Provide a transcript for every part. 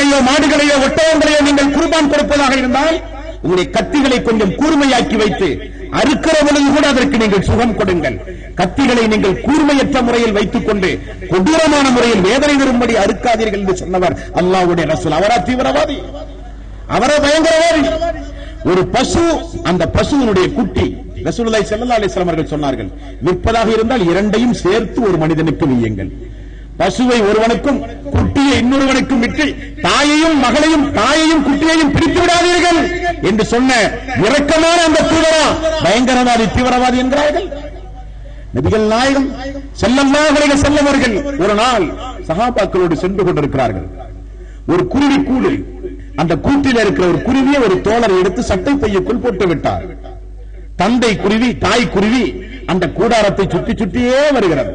ஆடுகளையோ மாடுகளையோ ஒட்டகங்களையோ நீங்கள் குர்பான் கொடுப்பதாக இருந்தால் உங்களுடைய கத்திகளை கொஞ்சம் கூர்மையாக்கி வைத்து அறுக்கிற பொழுது கூட அதற்கு நீங்கள் சுகம் கொடுங்கள். கத்திகளை நீங்கள் கூர்மையற்ற முறையில் வைத்துக் கொண்டு கொடூரமான முறையில் வேதனை வரும்படி அறுக்காதீர்கள் என்று சொன்னவர் அல்லாஹ்வுடைய ரசூல். அவரா தீவிரவாதி? அவரா பயங்கரவாதி? ஒரு பசு, அந்த பசுவினுடைய குட்டி ரசூலுல்லாஹி ஸல்லல்லாஹு அலைஹி வஸல்லம் அவர்கள் சொன்னார்கள், விற்பதாக இருந்தால் இரண்டையும் சேர்த்து ஒரு மனிதனுக்கு வியுங்கள். பசுவை ஒருவனுக்கும் குட்டியை இன்னொருவனுக்கும் விட்டு தாயையும் மகளையும் தாயையும் குட்டியையும் பிரித்து விடாதீர்கள் என்று சொன்ன இரக்கமான அந்த தூதரா பயங்கரவாதி தீவிரவாதி என்கிறார்கள்? நபிகள் நாயகம் ஸல்லல்லாஹு அலைஹி வஸல்லம் அவர்கள் ஒரு நாள் சஹாபாக்களோடு சென்று கொண்டிருக்கிறார்கள். ஒரு குருவி கூடு, அந்த கூட்டில் இருக்கிற ஒரு குருவியை ஒரு தோழர் எடுத்து சட்டை பையுக்குள் போட்டு விட்டார். தந்தை குருவி தாய் குருவி அந்த கூடாரத்தை சுற்றி சுற்றியே வருகிறது.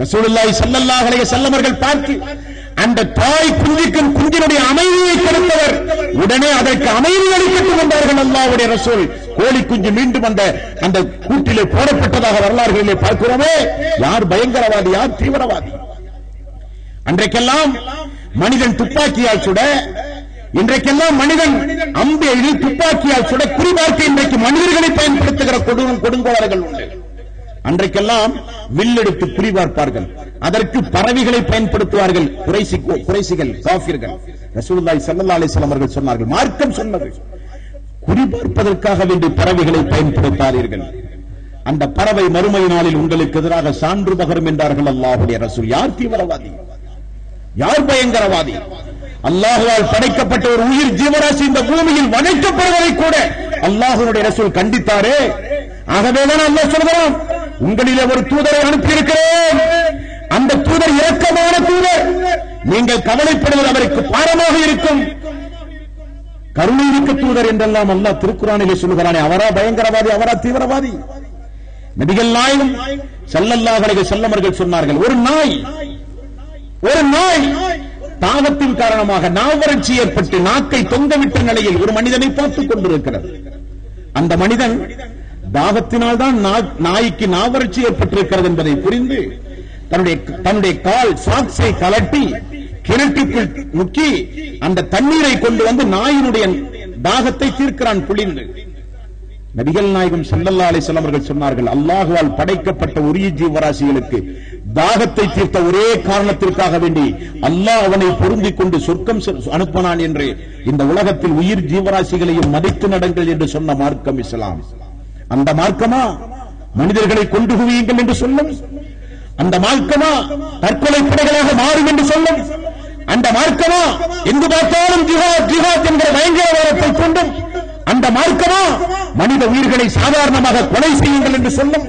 ரசூலுல்லாஹி ஸல்லல்லாஹு அலைஹி வஸல்லம் அவர்கள் பார்த்து அந்த தாய் குஞ்சுக்கும் குஞ்சினுடைய அமைதியை கொடுத்தவர் உடனே அதற்கு அமைதி அளிக்கட்டும் என்றார்கள் அல்லாஹ்வுடைய ரசூல். கோழி குஞ்சு மீண்டும் அந்த கூட்டிலே போடப்பட்டதாக வரலாறுகளிலே பார்க்கிறோமே. யார் பயங்கரவாதி, யார் தீவிரவாதி? அன்றைக்கெல்லாம் மனிதன் துப்பாக்கியால் சுட, இன்றைக்கெல்லாம் மனிதன் அம்பு எழுதி துப்பாக்கியால் சுட குறிபார்க்க இன்றைக்கு மனிதர்களை பயன்படுத்துகிற கொடுங்கோளர்கள் உண்டு. அன்றைக்கெல்லாம் வில்லெடுத்து குறிபார்ப்பார்கள், அதற்கு பறவைகளை பயன்படுத்துவார்கள் குறைசிகள் காஃபிர்கள். ரசூலுல்லாஹி ஸல்லல்லாஹு அலைஹி வஸல்லம் அவர்கள் சொன்னார்கள், மார்க்கம் சொன்னது குறிபார்ப்பதற்காக வேண்டிய பறவைகளை பயன்படுத்தாதீர்கள், அந்த பறவை மறுமை நாளில் உங்களுக்கு எதிராக சான்று பகரும் என்றார்கள் அல்லாஹ்வுடைய ரசூல். யார் தீவிரவாதி, யார் பயங்கரவாதி? அல்லாஹ்வால் படைக்கப்பட்ட ஒரு உயிர் ஜீவராசி இந்த பூமியில் வதைக்கப்படுவதை கூட அல்லாஹ்வுடைய ரசூல் கண்டித்தாரே. ஆகவேதான் அல்லாஹ் சொல்கிறான், உங்களிலே ஒரு தூதரை அனுப்பியிருக்கிறேன், அந்த தூதர் இரக்கமான தூதர், நீங்கள் கவலைப்படுவது அவருக்கு பாரமாக இருக்கும், கருணைமிக்க தூதர் என்றெல்லாம் அல்லாஹ் திருக்குர்ஆனிலே சொல்கிறானே. அவரா பயங்கரவாதி, அவரா தீவிரவாதி? நபிகள் நாயகம் ஸல்லல்லாஹு அலைஹி வஸல்லம் அவர்கள் சொன்னார்கள், ஒரு நாய் தாகத்தின் காரணமாக நாவறட்சி ஏற்பட்டு நாக்கை தொங்கவிட்ட நிலையில் ஒரு மனிதனை பார்த்துக் கொண்டிருக்கிறது. அந்த மனிதன் தாகத்தினால் தான் நாய்க்கு நாவறட்சி ஏற்பட்டிருக்கிறது என்பதை புரிந்து தன்னுடைய கால் சாக்ஸை கலட்டி கிணற்றுக்குள் முக்கி அந்த தண்ணீரை கொண்டு வந்து நாயினுடைய தாகத்தை தீர்க்கிறான் புளிந்து. நபிகள் நாயகம் ஸல்லல்லாஹு அலைஹி வஸல்லம் அவர்கள் சொன்னார்கள், அல்லாஹ்வால் படைக்கப்பட்ட உரிய ஜீவராசிகளுக்கு தாகத்தை தீர்த்த ஒரே காரணத்திற்காக வேண்டி அல்லாஹ் அவனை பொருந்திக் கொண்டு சொர்க்கம் அனுப்பினான் என்று இந்த உலகத்தில் உயிர் ஜீவராசிகளையும் மதித்து நடங்கள் என்று சொன்ன மார்க்கம் இஸ்லாம். அந்த மார்க்கமா மனிதர்களை கொண்டு குவியுங்கள் என்று சொல்லும்? அந்த மார்க்கமா தற்கொலை படைகளாக மாறும் என்று சொல்லும்? அந்த மார்க்கமா எங்கு பார்த்தாலும் ஜிஹாத் ஜிஹாத் என்கிற பயங்கரவாதத்தை கொண்டும் அந்த மார்க்கமா மனித உயிர்களை சாதாரணமாக கொலை செய்யுங்கள் என்று சொல்லும்?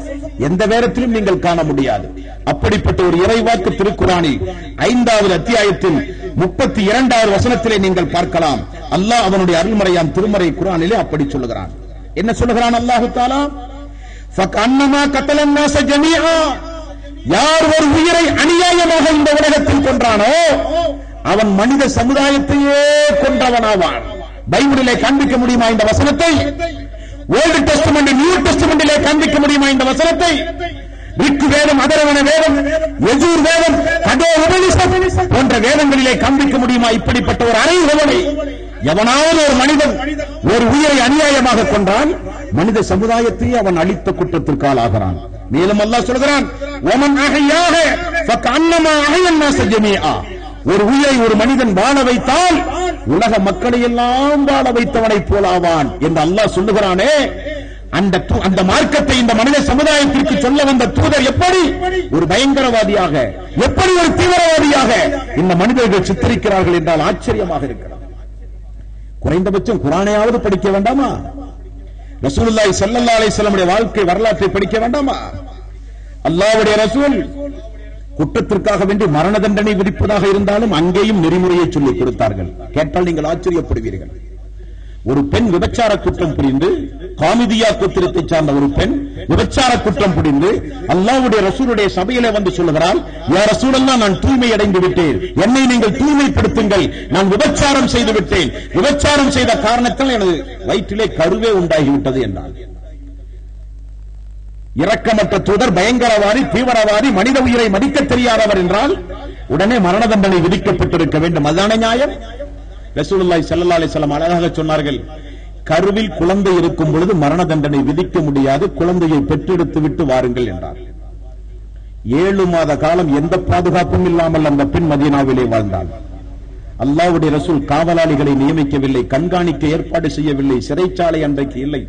எந்த நேரத்திலும் நீங்கள் காண முடியாது. அப்படிப்பட்ட ஒரு இறைவாக்கு திருக்குர்ஆனில் 5வது அத்தியாயத்தில் 32வது வசனத்திலே நீங்கள் பார்க்கலாம். அல்லாஹ் அவனுடைய அருள்மறையாம் திருமறை குர்ஆனிலே அப்படி சொல்லுகிறான். என்ன சொல்லுகிறான் அல்லாஹ் தஆலா? ஃபகன்னமா கத்தலன் நாஸ ஜமீஆ, யார் ஒரு உயிரை அநியாயமாக இந்த உலகத்தில் கொன்றானோ அவன் மனித சமுதாயத்தையே கொன்றவனாவான். பைபிளிலே காண்பிக்க முடியுமா இந்த வசனத்தை? ஓல்டு டெஸ்டமென்ட் நியூ டெஸ்டமென்ட்டிலே காண்பிக்க முடியுமா இந்த வசனத்தை? ரிக்கு வேதம், அதர்வண வேதம், யஜூர் வேதம், கடோ உபனிஷத் போன்ற வேதங்களிலே காண்பிக்க முடியுமா இப்படிப்பட்ட ஒரு அறைகொலை? எவனாவது ஒரு மனிதன் ஒரு உயிரை அநியாயமாக கொண்டால் மனித சமுதாயத்தை அவன் அழித்த குற்றத்திற்கால் ஆகிறான். மேலும் அல்லாஹ் சொல்கிறான், ஓமன் அஹ்யாக ஃபகன்னமா அஹ்யன் நாஸ ஜமீஆ, ஒரு உயிரை ஒரு மனிதன் வாழ வைத்தால் உலக மக்களை எல்லாம் வாழ வைத்தவனை போலாவான் என்று அல்லாஹ் சொல்லுகிறானே. அந்த மார்க்கத்தை இந்த மனித சமுதாயத்திற்கு சொல்ல வந்த தூதர் எப்படி ஒரு பயங்கரவாதியாக, எப்படி ஒரு தீவிரவாதியாக இந்த மனிதர்கள் சித்தரிக்கிறார்கள் என்றால் ஆச்சரியமாக இருக்கிறது. குறைந்தபட்சம் குர்ஆனையாவது படிக்க வேண்டாமா? ரசூலுல்லாஹி ஸல்லல்லாஹு அலைஹி வஸல்லம் வாழ்க்கை வரலாற்றை படிக்க வேண்டாமா? அல்லாஹ்வுடைய ரசூல் குற்றத்திற்காக வேண்டி மரண தண்டனை விதிப்பதாக இருந்தாலும் அங்கேயும் நெறிமுறையை சொல்லிக் கொடுத்தார்கள். கேட்டால் நீங்கள் ஆச்சரியப்படுவீர்கள். ஒரு பெண் விபச்சார குற்றம் புரிந்து, காமிதியா கோத்திரத்தை சார்ந்த ஒரு பெண் விபச்சார குற்றம் புரிந்து அல்லாஹ்வுடைய ரசூலுடைய சபையிலே வந்து சொல்லுகிறாள், யா ரசூலல்லாஹ், நான் தூய்மை அடைந்து விட்டேன், என்னை நீங்கள் தூய்மைப்படுத்துங்கள், நான் விபச்சாரம் செய்து விட்டேன், விபச்சாரம் செய்த காரணத்தால் எனது வயிற்றிலே கருவே உண்டாகிவிட்டது என்றார். இரக்கமற்ற தூதர், பயங்கரவாதி, தீவிரவாதி, மனித உயிரை மதிக்க தெரியாதவர் என்றால் உடனே மரண தண்டனை விதிக்கப்பட்டிருக்க வேண்டும். அதுதானே நியாயம்? ரசூலுல்லாஹி ஸல்லல்லாஹு அலைஹி வஸல்லம் அழகாக சொன்னார்கள், கருவில் குழந்தை இருக்கும் பொழுது மரண தண்டனை விதிக்க முடியாது, குழந்தையை பெற்றெடுத்து விட்டு வாருங்கள் என்றார். 7 மாத காலம் எந்த பாதுகாப்பும் இல்லாமல் அந்த பெண் மதீனாவிலே வாழ்ந்தாள். அல்லாஹ்வுடைய ரசூல் காவலாளிகளை நியமிக்கவில்லை, கண்காணிக்க ஏற்பாடு செய்யவில்லை, சிறைச்சாலை அன்றைக்கு இல்லை.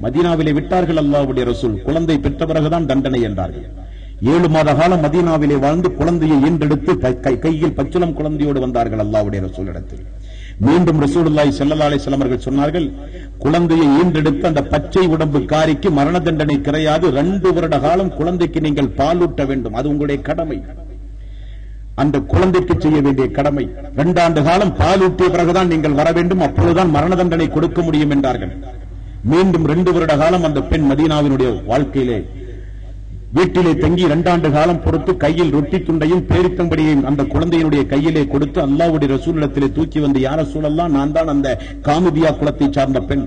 மதீனாவிலே விட்டார்கள் அல்லாஹ்வுடைய ரசூல். குழந்தை பெற்ற பிறகுதான் தண்டனை என்றார்கள். 7 மாத காலம் மதீனாவிலே வாழ்ந்து குழந்தையை ஈண்டெடுத்து கையில் பச்சிளம் குழந்தையோடு வந்தார்கள் அல்லாஹ்வுடைய ரசூலிடத்தில். மீண்டும் ரசூலுல்லாஹி ஸல்லல்லாஹு அலைஹி வஸல்லம் அவர்கள் சொன்னார்கள், குழந்தையை ஈண்டெடுத்து அந்த பச்சை உடம்பு காரிக்கு மரண தண்டனை கிடையாது. 2 வருட காலம் குழந்தைக்கு நீங்கள் பாலூட்ட வேண்டும், அது உங்களுடைய கடமை, அந்த குழந்தைக்கு செய்ய வேண்டிய கடமை. 2 ஆண்டு காலம் பாலூட்டிய பிறகுதான் நீங்கள் வர வேண்டும், அப்பொழுதுதான் மரண தண்டனை கொடுக்க முடியும் என்றார்கள். மீண்டும் 2 வருட காலம் அந்த பெண் மதீனாவினுடைய வாழ்க்கையிலே வீட்டிலே தங்கி 2 ஆண்டு காலம் பொறுத்து கையில் ரொட்டி துண்டையும் பேரித்தம்படியையும் அந்த குழந்தையினுடைய கையிலே கொடுத்து அல்லாஹ்வுடைய ரசூலிடத்திலே தூக்கி வந்து, யா ரசூலல்லாஹ், நான் தான் அந்த காமிதியா குலத்தை சார்ந்த பெண்,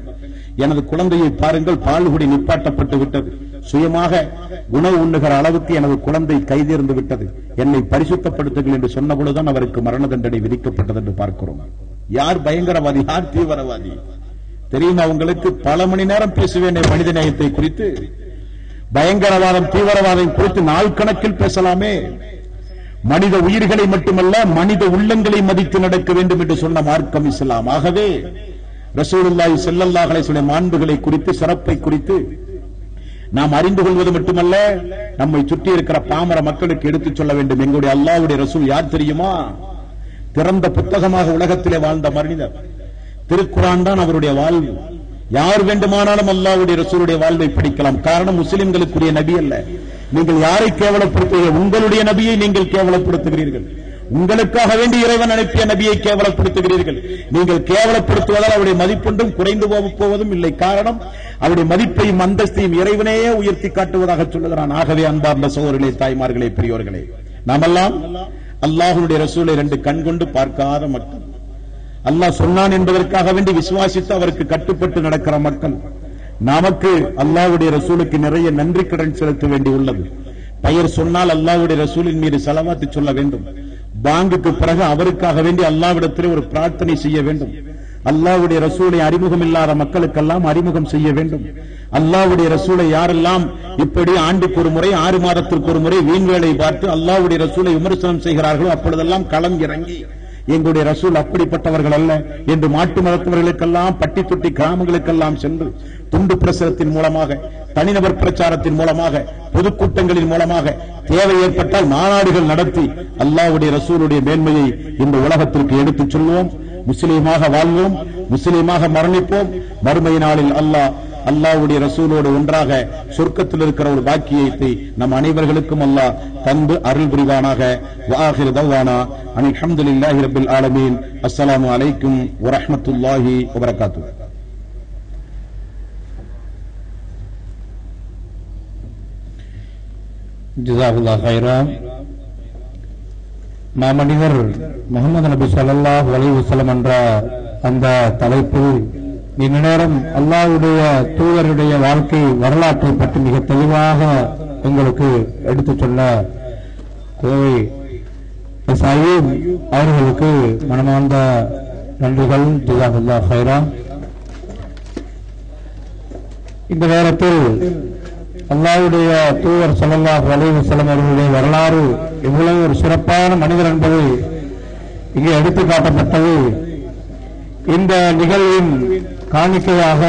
எனது குழந்தையை பாருங்கள், பால்குடி நிப்பாட்டப்பட்டு விட்டது, சுயமாக உணவு உண்ணுகிற அளவுக்கு எனது குழந்தை கைதேர்ந்து விட்டது, என்னை பரிசுத்தப்படுத்துங்கள் என்று சொன்னபொழுதுதான் அவருக்கு மரண தண்டனை விதிக்கப்பட்டது என்று பார்க்கிறோம். யார் பயங்கரவாதி, யார் தீவிரவாதி தெரியுமா உங்களுக்கு? பல மணி நேரம் பேசுவேன் மனித நேயத்தை குறித்து, பயங்கரவாதம் தீவிரவாதம் குறித்து நாள் கணக்கில் பேசலாமே. மனித உயிர்களை மட்டுமல்ல, மனித உள்ளங்களை மதித்து நடக்க வேண்டும் என்று சொன்ன மார்க்கம் இஸ்லாம். ஆகவே ரசூலுல்லாஹி ஸல்லல்லாஹு அலைஹி வஸல்லம் மாண்புகளை குறித்து, சிறப்பை குறித்து நாம் அறிந்து கொள்வது மட்டுமல்ல, நம்மை சுற்றி இருக்கிற பாமர மக்களுக்கு எடுத்துச் சொல்ல வேண்டும். எங்களுடைய அல்லாஹ்வுடைய ரசூல் யார் தெரியுமா? திறந்த புத்தகமாக உலகத்திலே வாழ்ந்த மனிதர். திருக்குர்ஆன் தான் அவருடைய வாழ்வு. யார் வேண்டுமானாலும் அல்லாஹ்வுடைய ரசூலுடைய வாழ்வை படிக்கலாம். காரணம், முஸ்லிம்களுக்குரிய நபி அல்ல. நீங்கள் யாரை கேவலப்படுத்துகிறீர்கள்? உங்களுடைய நபியை நீங்கள் கேவலப்படுத்துகிறீர்கள். உங்களுக்காக வேண்டி இறைவன் அனுப்பிய நபியை கேவலப்படுத்துகிறீர்கள். நீங்கள் கேவலப்படுத்துவதால் அவருடைய மதிப்பொன்றும் குறைந்து போவதும் இல்லை. காரணம், அவருடைய மதிப்பையும் அந்தஸ்தையும் இறைவனையே உயர்த்தி காட்டுவதாக சொல்லுகிறான். ஆகவே அன்பார்ந்த சகோதரர்களே, தாய்மார்களே, பெரியோர்களே, நாமெல்லாம் அல்லாஹ்வுடைய ரசூலை 2 கண் கொண்டு பார்க்காத மக்கள். அல்லாஹ் சொன்னான் என்பதற்காக வேண்டி விசுவாசித்து அவருக்கு கட்டுப்பட்டு நடக்கிற மக்கள். நமக்கு அல்லாஹ்வுடைய ரசூலுக்கு நிறைய நன்றி கடன் செலுத்த வேண்டி உள்ளது. பெயர் சொன்னால் அல்லாஹ்வுடைய ரசூலின் மீது ஸலவாத் சொல்ல வேண்டும். பாங்குக்கு பிறகு அவருக்காக வேண்டி அல்லாஹ்விடத்தில் ஒரு பிரார்த்தனை செய்ய வேண்டும். அல்லாஹ்வுடைய ரசூலை அறிமுகம் இல்லாத மக்களுக்கெல்லாம் அறிமுகம் செய்ய வேண்டும். அல்லாஹ்வுடைய ரசூலை யாரெல்லாம் இப்படி ஆண்டுக்கு ஒரு முறை, 6 மாதத்திற்கு ஒரு முறை வீண் வேலை பார்த்து அல்லாஹ்வுடைய ரசூலை விமர்சனம் செய்கிறார்களோ, அப்பொழுதெல்லாம் களம் இறங்கி எங்களுடைய ரசூல் அப்படிப்பட்டவர்கள் அல்ல என்று மாட்டு மதத்தவர்களுக்கெல்லாம், பட்டி தொட்டி கிராமங்களுக்கெல்லாம் சென்று துண்டு பிரசுரத்தின் மூலமாக, தனிநபர் பிரச்சாரத்தின் மூலமாக, பொதுக்கூட்டங்களின் மூலமாக, தேவை ஏற்பட்டால் மாநாடுகள் நடத்தி அல்லாஹ்வுடைய ரசூலுடைய மேன்மையை இந்த உலகத்திற்கு எடுத்துச் சொல்வோம். முஸ்லீமாக வாழ்வோம், முஸ்லீமாக மரணிப்போம். மறுமை நாளில் அல்லாஹ்வுடைய ரசூலோடு ஒன்றாக சொர்க்கத்தில் இருக்கிற ஒரு பாக்கியத்தை நம் அனைவர்களுக்கும் அல்லாஹ் தந்து அருள் புரிவானாக. வஆகிரு தவானா அனில் ஹம்துலில்லாஹி ரப்பில் ஆலமீன். அஸ்ஸலாமு அலைக்கும் வரஹ்மத்துல்லாஹி வபரகாத்துஹு. ஜஸாகுல்லாஹ் கைரா. மாமனிதர் முஹம்மது நபி ஸல்லல்லாஹு அலைஹி வஸல்லம் என்ற அந்த தலைப்பில் இந்த நேரம் அல்லாஹ்வுடைய தூதருடைய வாழ்க்கை வரலாற்றை பற்றி மிக தெளிவாக உங்களுக்கு எடுத்துச் சொன்ன கோவை சயீத் அவர்களுக்கு மனமார்ந்த நன்றிகள். ஜஸாகுல்லாஹ் கைரா. இந்த நேரத்தில் அல்லாஹ்வுடைய தூதர் ஸல்லல்லாஹு அலைஹி வஸல்லம் அவர்களுடைய வரலாறு எவ்வளவு ஒரு சிறப்பான மனிதர் என்பது இங்கே எடுத்துக் காட்டப்பட்டது. இந்த நிகழ்வின் காணிக்கையாக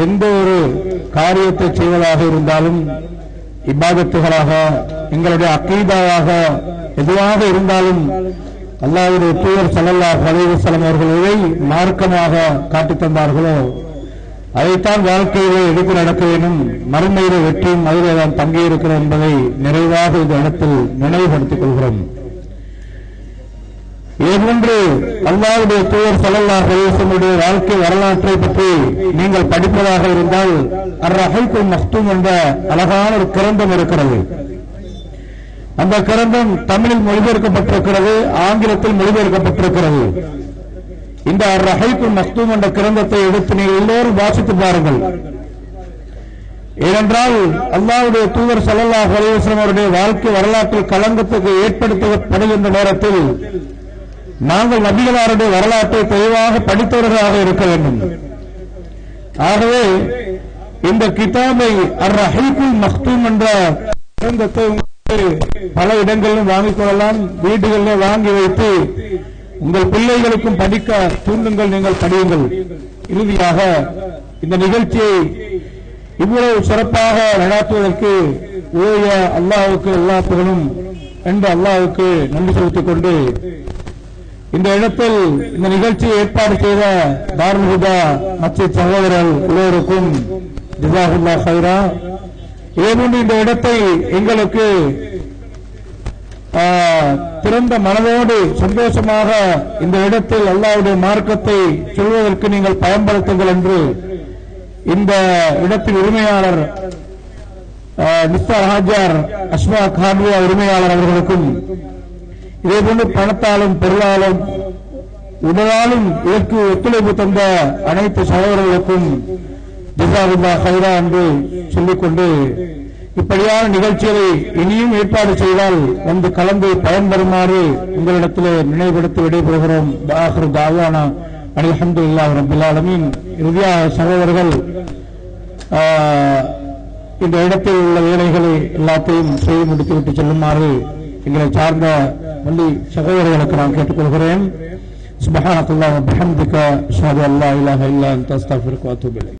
எந்த ஒரு காரியத்தை செய்வதாக இருந்தாலும், இபாதத்துகளாக, எங்களுடைய அக்கீதாவாக எதுவாக இருந்தாலும், அல்லாஹ்வுடைய தூதர் ஸல்லல்லாஹு அலைஹி வஸல்லம் அவர்கள் எதை மார்க்கமாக காட்டித் தந்தார்களோ அதைத்தான் வாழ்க்கையிலே எடுத்து நடக்க வேண்டும். மறுமையிலே வெற்றியும் அதிலே தான் தங்கியிருக்கிறது என்பதை நிறைவாக இந்த இடத்தில் நினைவுபடுத்திக் கொள்கிறோம். ஏனென்று அல்லாஹ்வுடைய தூதர் ஸல்லல்லாஹு அலைஹி வஸல்லம் வாழ்க்கை வரலாற்றை பற்றி நீங்கள் படிப்பதாக இருந்தால், அர்-ரஹீக்குல் மக்தூம் என்ற அழகான ஒரு கிரந்தம் இருக்கிறது. அந்த கிரந்தம் தமிழில் மொழிபெயர்க்கப்பட்டிருக்கிறது, ஆங்கிலத்தில் மொழிபெயர்க்கப்பட்டிருக்கிறது. இந்த அர்-ரஹீக்குல் மக்தூம் என்ற கிரந்தத்தை எடுத்து நீங்கள் எல்லோரும் வாசித்து பாருங்கள். ஏனென்றால் அல்லாஹ்வுடைய தூதர் ஸல்லல்லாஹு அலைஹி வஸல்லம் அவருடைய வாழ்க்கை வரலாற்றில் களங்கத்துக்கு ஏற்படுத்தப்படுகின்ற நேரத்தில் நாங்கள் நபிகளாருடைய வரலாற்றை தெளிவாக படித்தவர்களாக இருக்க வேண்டும். ஆகவே இந்த கிதாபை அர்-ரஹீகுல் மக்தூம் என்ற கிரந்தத்தை பல இடங்களிலும் வாங்கிக் கொள்ளலாம். வீடுகளில் வாங்கி வைத்து உங்கள் பிள்ளைகளுக்கும் படிக்க தூண்டுங்கள், நீங்கள் படியுங்கள். இறுதியாக இந்த நிகழ்ச்சியை இவ்வளவு சிறப்பாக நடாத்துவதற்கு உதவிய அல்லாஹ்வுக்கு எல்லா புகழும் என்று அல்லாஹ்வுக்கு நன்றி செலுத்திக் கொண்டு இந்த இடத்தில் இந்த நிகழ்ச்சியை ஏற்பாடு செய்த தாருல் ஹுதா மஸ்ஜித் சகோதரர்கள் எல்லோருக்கும் ஜஸாகுல்லாஹ் ஹைரா. இதேபோன்று இந்த இடத்தை எங்களுக்கு திறந்த மனதோடு சந்தோஷமாக இந்த இடத்தில் அல்லாஹ்வுடைய மார்க்கத்தை சொல்வதற்கு நீங்கள் பயன்படுத்துங்கள் என்று இந்த இடத்தின் உரிமையாளர் மிஸ்டர் ஹாஜர் அஷ்ஃபாக் ஹான்வியா உரிமையாளர் அவர்களுக்கும், இதேபோன்று பணத்தாலும் பொருளாலும் உடலாலும் இதற்கு ஒத்துழைப்பு தந்த அனைத்து சகோதரர்களுக்கும் ஜஸாகுல்லாஹ் ஹைரா என்று சொல்லிக்கொண்டு, இப்படியான நிகழ்ச்சிகளை இனியும் ஏற்பாடு செய்தால் வந்து கலந்து பயன்பெறுமாறு உங்களிடத்தில் நினைவுபடுத்தி விடைபெறுகிறோம். ஆகிரு தாவானா அல்ஹம்துலில்லாஹி ரப்பில் ஆலமீன். இறுதியாக சகோதரர்கள் இந்த இடத்தில் உள்ள வேலைகளை எல்லாத்தையும் செய்து முடித்துவிட்டு செல்லுமாறு எங்களை சார்ந்த பள்ளி சகோதரர்களுக்கு நான் கேட்டுக்கொள்கிறேன். சுப்ஹானல்லாஹி வ பிஹம்திக அஷ்ஹது அல்லா இலாஹா இல்லா அன்த அஸ்தக்ஃபிருக வ அத்தூபு இலைக்.